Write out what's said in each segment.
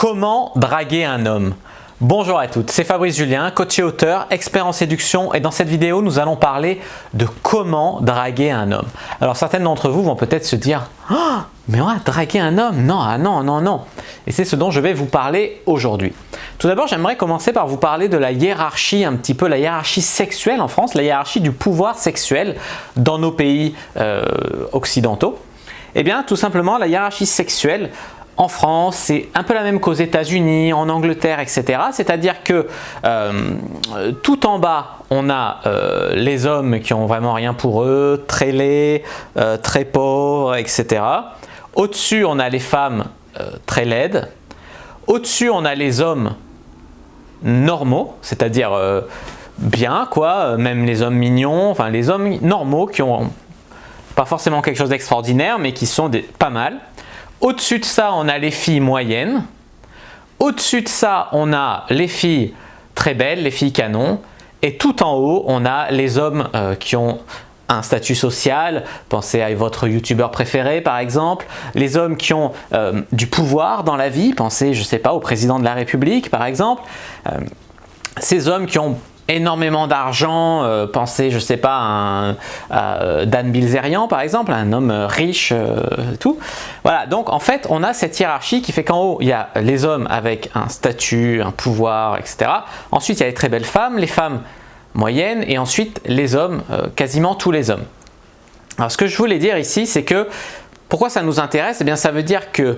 Comment draguer un homme? Bonjour à toutes, c'est Fabrice Julien, coach et auteur, expert en séduction, et dans cette vidéo nous allons parler de comment draguer un homme. Alors certaines d'entre vous vont peut-être se dire oh, mais on va draguer un homme? Non, ah non, non, non. Et c'est ce dont je vais vous parler aujourd'hui. Tout d'abord, j'aimerais commencer par vous parler de la hiérarchie, un petit peu la hiérarchie sexuelle en France, la hiérarchie du pouvoir sexuel dans nos pays occidentaux. Eh bien, tout simplement, la hiérarchie sexuelle en France, c'est un peu la même qu'aux États-Unis, en Angleterre, etc. C'est-à-dire que tout en bas, on a les hommes qui ont vraiment rien pour eux, très laids, très pauvres, etc. Au-dessus, on a les femmes très laides. Au-dessus, on a les hommes normaux, c'est-à-dire bien, quoi, même les hommes mignons, enfin les hommes normaux qui ont pas forcément quelque chose d'extraordinaire, mais qui sont pas mal. Au-dessus de ça, on a les filles moyennes. Au-dessus de ça, on a les filles très belles, les filles canons. Et tout en haut, on a les hommes qui ont un statut social. Pensez à votre youtubeur préféré, par exemple. Les hommes qui ont du pouvoir dans la vie. Pensez, je ne sais pas, au président de la République, par exemple. Ces hommes qui ont énormément d'argent, pensez, je sais pas, à Dan Bilzerian par exemple, un homme riche, tout. Voilà, donc en fait, on a cette hiérarchie qui fait qu'en haut, il y a les hommes avec un statut, un pouvoir, etc. Ensuite, il y a les très belles femmes, les femmes moyennes, et ensuite les hommes, quasiment tous les hommes. Alors, ce que je voulais dire ici, c'est que, pourquoi ça nous intéresse? Eh bien, ça veut dire que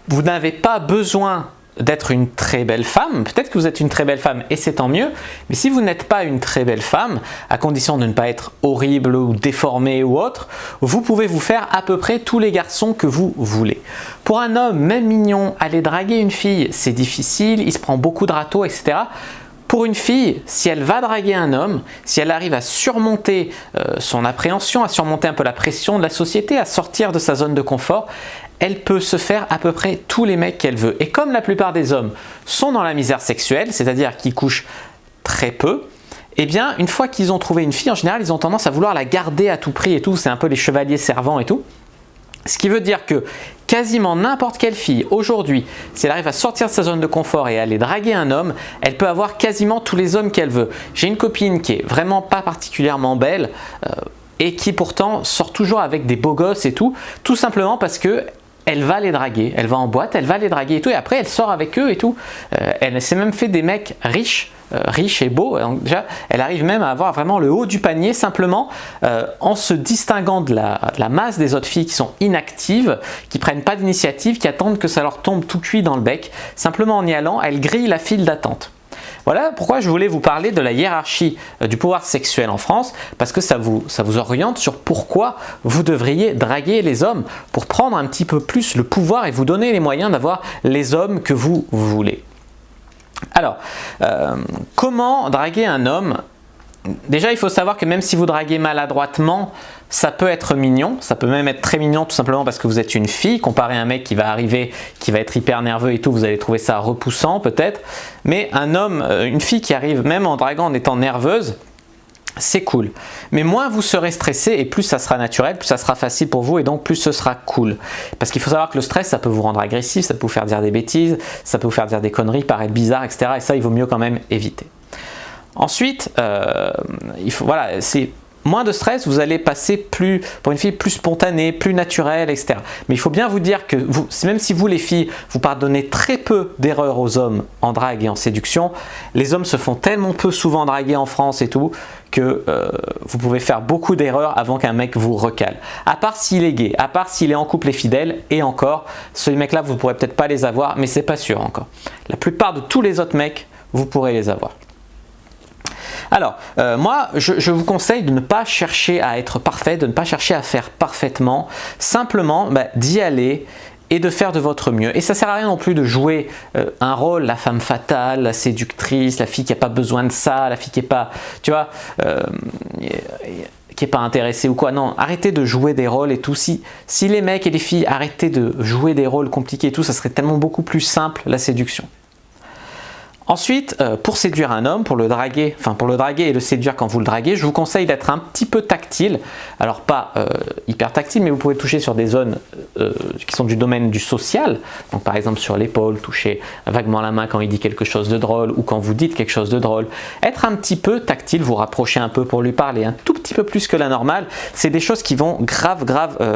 vous n'avez pas besoin d'être une très belle femme, peut-être que vous êtes une très belle femme et c'est tant mieux, mais si vous n'êtes pas une très belle femme, à condition de ne pas être horrible ou déformée ou autre, vous pouvez vous faire à peu près tous les garçons que vous voulez. Pour un homme, même mignon, aller draguer une fille, c'est difficile, il se prend beaucoup de râteaux, etc. Pour une fille, si elle va draguer un homme, si elle arrive à surmonter son appréhension, à surmonter un peu la pression de la société, à sortir de sa zone de confort, elle peut se faire à peu près tous les mecs qu'elle veut. Et comme la plupart des hommes sont dans la misère sexuelle, c'est-à-dire qu'ils couchent très peu, eh bien, une fois qu'ils ont trouvé une fille, en général, ils ont tendance à vouloir la garder à tout prix et tout. C'est un peu les chevaliers servants et tout. Ce qui veut dire que quasiment n'importe quelle fille, aujourd'hui, si elle arrive à sortir de sa zone de confort et aller draguer un homme, elle peut avoir quasiment tous les hommes qu'elle veut. J'ai une copine qui est vraiment pas particulièrement belle et qui pourtant sort toujours avec des beaux gosses et tout simplement parce que elle va les draguer, elle va en boîte, elle va les draguer et tout, et après elle sort avec eux et tout. Elle s'est même fait des mecs riches et beaux. Donc déjà, elle arrive même à avoir vraiment le haut du panier simplement en se distinguant de la masse des autres filles qui sont inactives, qui prennent pas d'initiative, qui attendent que ça leur tombe tout cuit dans le bec. Simplement en y allant, elle grille la file d'attente. Voilà pourquoi je voulais vous parler de la hiérarchie du pouvoir sexuel en France, parce que ça vous oriente sur pourquoi vous devriez draguer les hommes pour prendre un petit peu plus le pouvoir et vous donner les moyens d'avoir les hommes que vous voulez. Alors, comment draguer un homme? Déjà, il faut savoir que même si vous draguez maladroitement, ça peut être mignon, ça peut même être très mignon tout simplement parce que vous êtes une fille, comparé à un mec qui va arriver, qui va être hyper nerveux et tout, vous allez trouver ça repoussant peut-être. Mais un homme, une fille qui arrive même en draguant en étant nerveuse, c'est cool. Mais moins vous serez stressé et plus ça sera naturel, plus ça sera facile pour vous et donc plus ce sera cool. Parce qu'il faut savoir que le stress, ça peut vous rendre agressif, ça peut vous faire dire des bêtises, ça peut vous faire dire des conneries, paraître bizarre, etc. Et ça, il vaut mieux quand même éviter. Ensuite, voilà, c'est moins de stress, vous allez passer pour une fille plus spontanée, plus naturelle, etc. Mais il faut bien vous dire que même si vous les filles, vous pardonnez très peu d'erreurs aux hommes en drague et en séduction, les hommes se font tellement peu souvent draguer en France et tout, que vous pouvez faire beaucoup d'erreurs avant qu'un mec vous recale. À part s'il est gay, à part s'il est en couple et fidèle, et encore, ces mecs-là, vous ne pourrez peut-être pas les avoir, mais c'est pas sûr encore. La plupart de tous les autres mecs, vous pourrez les avoir. Alors, moi, je vous conseille de ne pas chercher à être parfait, de ne pas chercher à faire parfaitement, simplement d'y aller et de faire de votre mieux. Et ça ne sert à rien non plus de jouer un rôle, la femme fatale, la séductrice, la fille qui n'a pas besoin de ça, la fille qui n'est pas, tu vois, qui n'est pas intéressée ou quoi. Non, arrêtez de jouer des rôles et tout. Si les mecs et les filles arrêtaient de jouer des rôles compliqués et tout, ça serait tellement beaucoup plus simple la séduction. Ensuite, pour séduire un homme, pour le draguer et le séduire quand vous le draguez, je vous conseille d'être un petit peu tactile. Alors pas hyper tactile, mais vous pouvez toucher sur des zones qui sont du domaine du social. Donc par exemple sur l'épaule, toucher vaguement la main quand il dit quelque chose de drôle ou quand vous dites quelque chose de drôle. Être un petit peu tactile, vous rapprocher un peu pour lui parler un tout petit peu plus que la normale, c'est des choses qui vont grave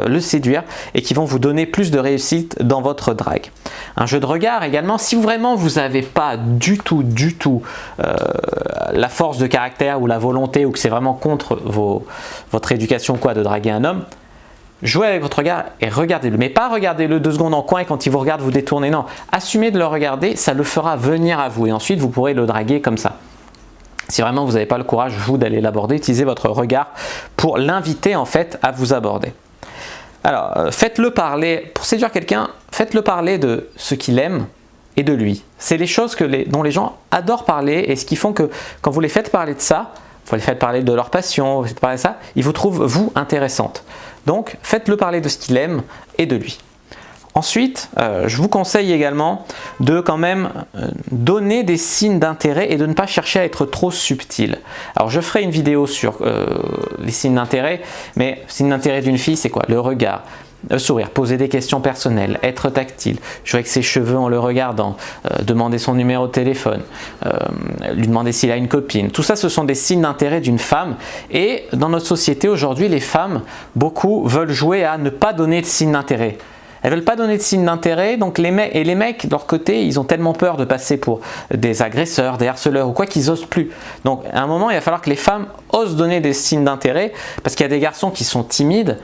le séduire et qui vont vous donner plus de réussite dans votre drague. Un jeu de regard également, si vraiment vous n'avez pas du tout la force de caractère ou la volonté ou que c'est vraiment contre votre éducation de draguer un homme, jouez avec votre regard et regardez-le. Mais pas regardez-le 2 secondes en coin et quand il vous regarde vous détournez, non. Assumez de le regarder, ça le fera venir à vous et ensuite vous pourrez le draguer comme ça. Si vraiment vous n'avez pas le courage vous d'aller l'aborder, utilisez votre regard pour l'inviter en fait à vous aborder. Alors faites-le parler, pour séduire quelqu'un, faites-le parler de ce qu'il aime et de lui. C'est les choses dont les gens adorent parler et ce qui font que quand vous les faites parler de ça, vous les faites parler de leur passion, vous faites parler de ça, ils vous trouvent vous intéressante. Donc faites-le parler de ce qu'il aime et de lui. Ensuite, je vous conseille également de quand même donner des signes d'intérêt et de ne pas chercher à être trop subtil. Alors je ferai une vidéo sur les signes d'intérêt, mais signes d'intérêt d'une fille c'est quoi? Le regard, le sourire, poser des questions personnelles, être tactile, jouer avec ses cheveux en le regardant, demander son numéro de téléphone, lui demander s'il a une copine. Tout ça, ce sont des signes d'intérêt d'une femme. Et dans notre société aujourd'hui, les femmes, beaucoup veulent jouer à ne pas donner de signes d'intérêt. Elles ne veulent pas donner de signes d'intérêt, donc les mecs, de leur côté, ils ont tellement peur de passer pour des agresseurs, des harceleurs ou quoi qu'ils n'osent plus. Donc à un moment, il va falloir que les femmes osent donner des signes d'intérêt, parce qu'il y a des garçons qui sont timides,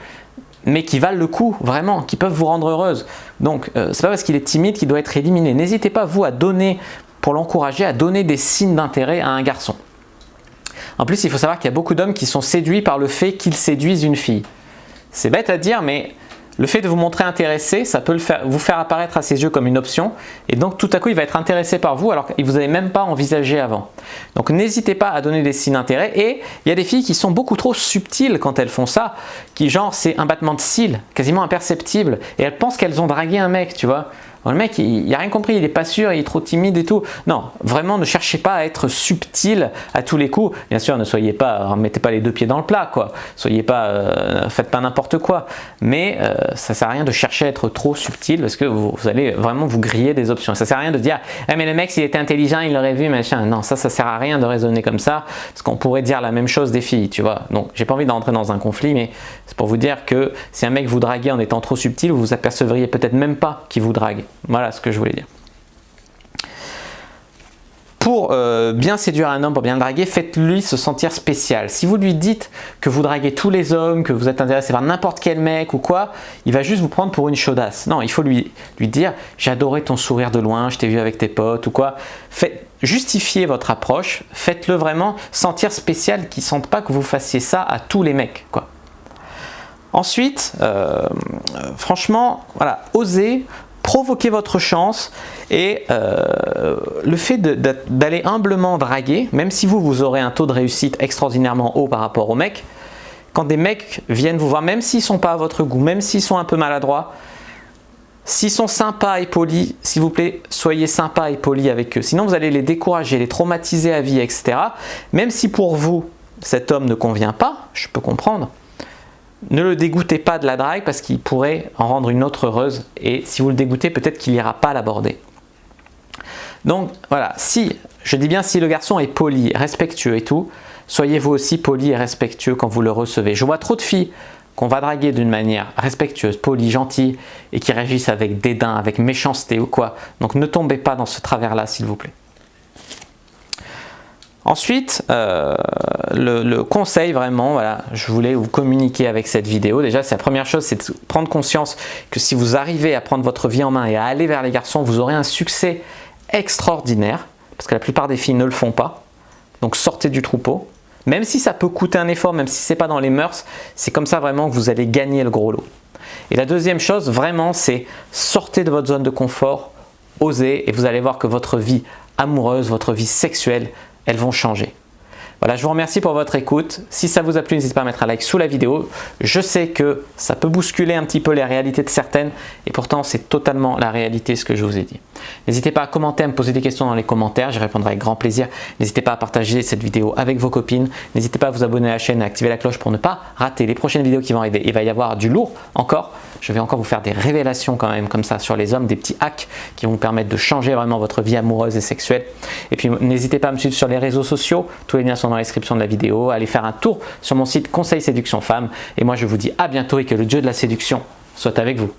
mais qui valent le coup, vraiment, qui peuvent vous rendre heureuse. Donc, c'est pas parce qu'il est timide qu'il doit être éliminé. N'hésitez pas, vous, à donner, pour l'encourager, à donner des signes d'intérêt à un garçon. En plus, il faut savoir qu'il y a beaucoup d'hommes qui sont séduits par le fait qu'ils séduisent une fille. C'est bête à dire, mais le fait de vous montrer intéressé, ça peut vous faire apparaître à ses yeux comme une option et donc tout à coup il va être intéressé par vous alors qu'il ne vous avait même pas envisagé avant. Donc n'hésitez pas à donner des signes d'intérêt et il y a des filles qui sont beaucoup trop subtiles quand elles font ça, qui genre c'est un battement de cils quasiment imperceptible et elles pensent qu'elles ont dragué un mec, tu vois. Le mec, il n'a rien compris, il n'est pas sûr, il est trop timide et tout. Non, vraiment, ne cherchez pas à être subtil à tous les coups. Bien sûr, ne mettez pas les 2 pieds dans le plat, quoi. Faites pas n'importe quoi. Mais ça sert à rien de chercher à être trop subtil parce que vous allez vraiment vous griller des options. Ça sert à rien de dire, mais le mec, s'il était intelligent, il l'aurait vu, machin. Non, ça sert à rien de raisonner comme ça parce qu'on pourrait dire la même chose des filles, tu vois. Donc, j'ai pas envie d'entrer dans un conflit, mais c'est pour vous dire que si un mec vous draguait en étant trop subtil, vous vous apercevriez peut-être même pas qu'il vous drague. Voilà ce que je voulais dire. Pour bien séduire un homme, pour bien le draguer, faites-lui se sentir spécial. Si vous lui dites que vous draguez tous les hommes, que vous êtes intéressé par n'importe quel mec ou quoi, il va juste vous prendre pour une chaudasse. Non, il faut lui dire « j'ai adoré ton sourire de loin, je t'ai vu avec tes potes » ou quoi. Justifiez votre approche, faites-le vraiment sentir spécial, qu'il ne sente pas que vous fassiez ça à tous les mecs, quoi. Ensuite, franchement, voilà, osez provoquer votre chance et le fait d'aller humblement draguer, même si vous aurez un taux de réussite extraordinairement haut par rapport aux mecs, quand des mecs viennent vous voir, même s'ils ne sont pas à votre goût, même s'ils sont un peu maladroits, s'ils sont sympas et polis, s'il vous plaît, soyez sympa et poli avec eux. Sinon, vous allez les décourager, les traumatiser à vie, etc. Même si pour vous, cet homme ne convient pas, je peux comprendre, ne le dégoûtez pas de la drague parce qu'il pourrait en rendre une autre heureuse et si vous le dégoûtez, peut-être qu'il n'ira pas l'aborder. Donc voilà, je dis bien si le garçon est poli, respectueux et tout, soyez vous aussi poli et respectueux quand vous le recevez. Je vois trop de filles qu'on va draguer d'une manière respectueuse, polie, gentille et qui réagissent avec dédain, avec méchanceté ou quoi. Donc ne tombez pas dans ce travers-là s'il vous plaît. Ensuite, le conseil vraiment, voilà, je voulais vous communiquer avec cette vidéo. Déjà, la première chose, c'est de prendre conscience que si vous arrivez à prendre votre vie en main et à aller vers les garçons, vous aurez un succès extraordinaire, parce que la plupart des filles ne le font pas. Donc sortez du troupeau. Même si ça peut coûter un effort, même si ce n'est pas dans les mœurs, c'est comme ça vraiment que vous allez gagner le gros lot. Et la deuxième chose, vraiment, c'est sortez de votre zone de confort, osez, et vous allez voir que votre vie amoureuse, votre vie sexuelle, elles vont changer. Voilà, je vous remercie pour votre écoute. Si ça vous a plu, n'hésitez pas à mettre un like sous la vidéo. Je sais que ça peut bousculer un petit peu les réalités de certaines et pourtant c'est totalement la réalité ce que je vous ai dit. N'hésitez pas à commenter, à me poser des questions dans les commentaires, j'y répondrai avec grand plaisir. N'hésitez pas à partager cette vidéo avec vos copines. N'hésitez pas à vous abonner à la chaîne et à activer la cloche pour ne pas rater les prochaines vidéos qui vont arriver. Il va y avoir du lourd encore. Je vais encore vous faire des révélations quand même comme ça sur les hommes, des petits hacks qui vont vous permettre de changer vraiment votre vie amoureuse et sexuelle. Et puis n'hésitez pas à me suivre sur les réseaux sociaux. Tous les liens sont dans la description de la vidéo. Allez faire un tour sur mon site Conseil Séduction Femme. Et moi je vous dis à bientôt et que le dieu de la séduction soit avec vous.